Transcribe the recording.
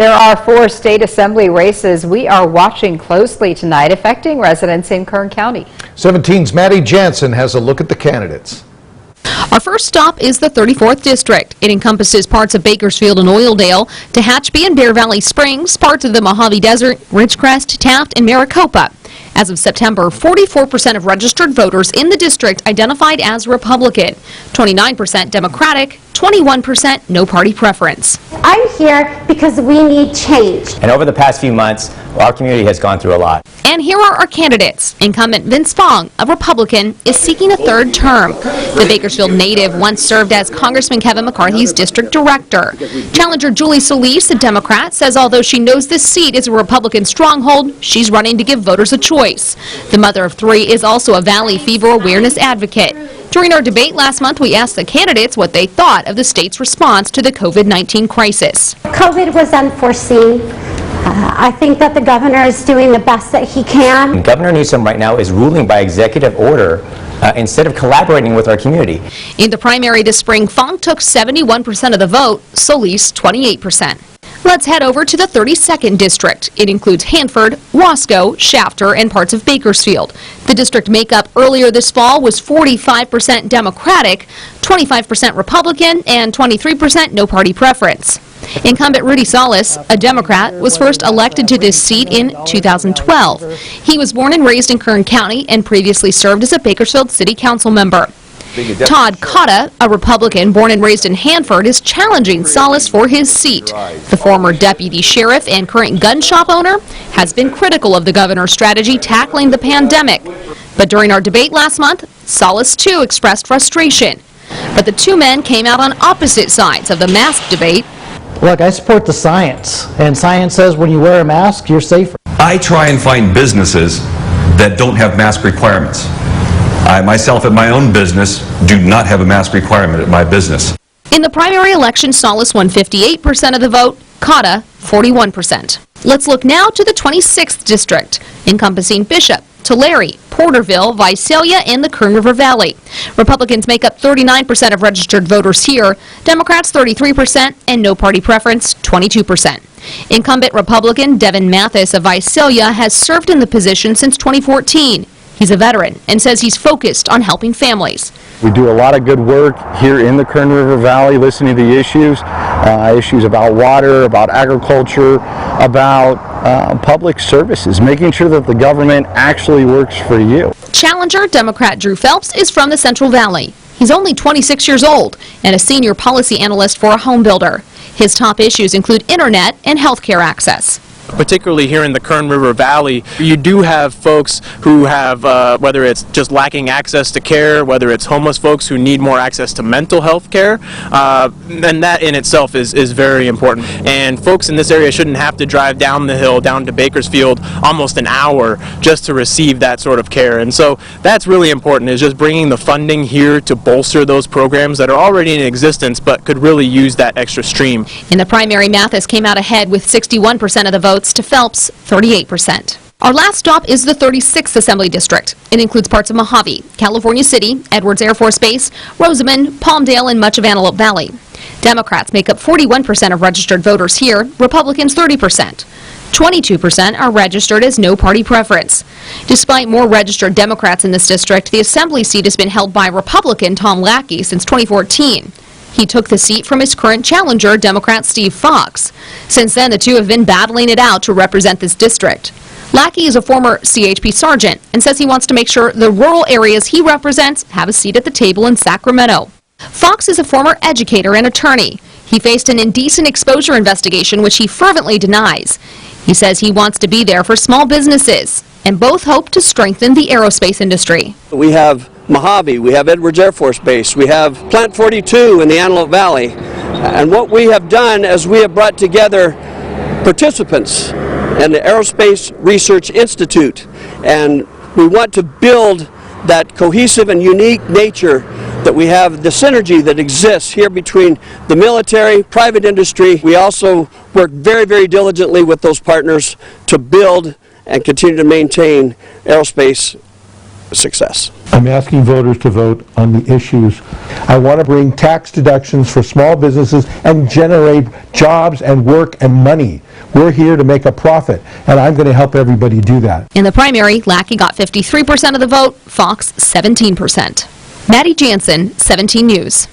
There are 4 state assembly races we are watching closely tonight, affecting residents in Kern County. 17's Maddie Jansen has a look at the candidates. Our first stop is the 34th District. It encompasses parts of Bakersfield and Oildale, Tehachapi and Bear Valley Springs, parts of the Mojave Desert, Ridgecrest, Taft, and Maricopa. As of September, 44% of registered voters in the district identified as Republican, 29% Democratic, 21% no party preference. I'm here because we need change. And over the past few months, our community has gone through a lot. And here are our candidates. Incumbent Vince Fong, a Republican, is seeking a 3rd term. The Bakersfield native once served as Congressman Kevin McCarthy's district director. Challenger Julie Solis, a Democrat, says although she knows this seat is a Republican stronghold, she's running to give voters a choice. The mother of 3 is also a Valley Fever awareness advocate. During our debate last month, we asked the candidates what they thought of the state's response to the COVID-19 crisis. COVID was unforeseen. I think that the governor is doing the best that he can. Governor Newsom right now is ruling by executive order instead of collaborating with our community. In the primary this spring, Fong took 71% of the vote, Solis 28%. Let's head over to the 32nd District. It includes Hanford, Wasco, Shafter, and parts of Bakersfield. The district makeup earlier this fall was 45% Democratic, 25% Republican, and 23% no party preference. Incumbent Rudy Solis, a Democrat, was first elected to this seat in 2012. He was born and raised in Kern County and previously served as a Bakersfield City Council member. Todd Cotta, a Republican born and raised in Hanford, is challenging Solis for his seat. The former deputy sheriff and current gun shop owner has been critical of the governor's strategy tackling the pandemic. But during our debate last month, Solis too expressed frustration. But the 2 men came out on opposite sides of the mask debate. Look, I support the science, and science says when you wear a mask, you're safer. I try and find businesses that don't have mask requirements. I myself at my own business do not have a mask requirement at my business. In the primary election, Solis won 58% of the vote, Cotta 41%. Let's look now to the 26th District, encompassing Bishop, Tulare, Porterville, Visalia, and the Kern River Valley. Republicans make up 39% of registered voters here, Democrats 33%, and no party preference 22%. Incumbent Republican Devin Mathis of Visalia has served in the position since 2014. He's a veteran and says he's focused on helping families. We do a lot of good work here in the Kern River Valley, listening to the issues about water, about agriculture, about public services, making sure that the government actually works for you. Challenger Democrat Drew Phelps is from the Central Valley. He's only 26 years old and a senior policy analyst for a home builder. His top issues include internet and health care access. Particularly here in the Kern River Valley, you do have folks who have, whether it's just lacking access to care, whether it's homeless folks who need more access to mental health care, and that in itself is very important. And folks in this area shouldn't have to drive down the hill, down to Bakersfield, almost an hour just to receive that sort of care. And so that's really important, is just bringing the funding here to bolster those programs that are already in existence but could really use that extra stream. In the primary, Mathis came out ahead with 61% of the votes to Phelps 38%. Our last stop is the 36th Assembly District. It includes parts of Mojave, California City, Edwards Air Force Base, Rosamond, Palmdale, and much of Antelope Valley. Democrats make up 41% of registered voters here, Republicans 30%. 22% are registered as no party preference. Despite more registered Democrats in this district, the Assembly seat has been held by Republican Tom Lackey since 2014. He took the seat from his current challenger, Democrat Steve Fox. Since then, the two have been battling it out to represent this district. Lackey is a former CHP sergeant and says he wants to make sure the rural areas he represents have a seat at the table in Sacramento. Fox is a former educator and attorney. He faced an indecent exposure investigation, which he fervently denies. He says he wants to be there for small businesses, and both hope to strengthen the aerospace industry. We have Mojave, we have Edwards Air Force Base, we have Plant 42 in the Antelope Valley. And what we have done is we have brought together participants in the Aerospace Research Institute, and we want to build that cohesive and unique nature that we have, the synergy that exists here between the military, private industry. We also work very, very diligently with those partners to build and continue to maintain aerospace success. I'm asking voters to vote on the issues. I want to bring tax deductions for small businesses and generate jobs and work and money. We're here to make a profit, and I'm going to help everybody do that. In the primary, Lackey got 53% of the vote, Fox 17%. Maddie Jansen, 17 News.